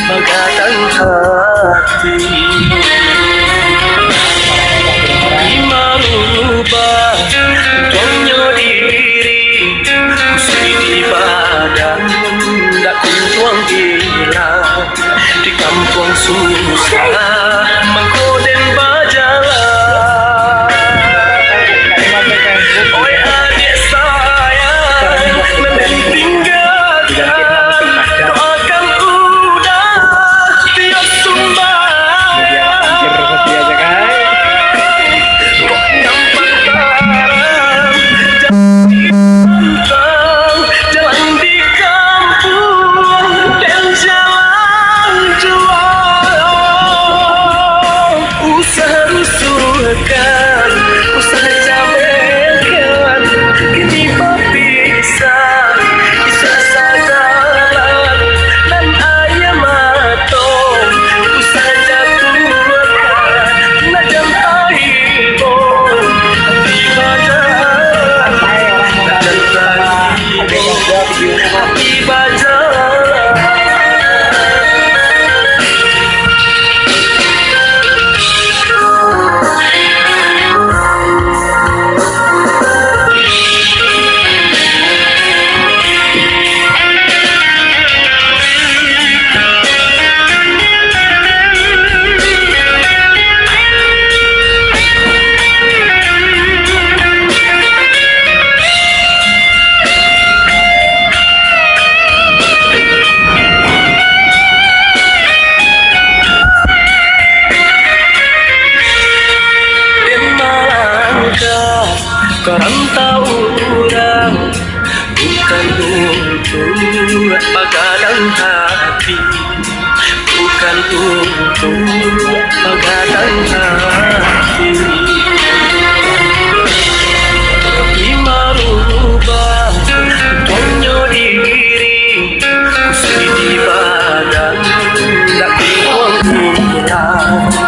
Pagadang hati Imarubah tuangnya diri Kusi di badan Tak kuntuang hilang Di kampung susah Mengkoden bajalan Oi adik sayang Nanti tinggalkan Doakan udah Tiap sumbayang Kok nampak terang Jalan di kampung Dan jalan jual Usaha rusuhkan Usaha camekan Kini berpisah Kisah sadaran Dan ayam matong Usaha jatuhkan Najam tahibon Hati bajalan Dan tahibon Hati bajalan Karantau orang bukan untuk pagadang hati Bukan untuk pagadang hati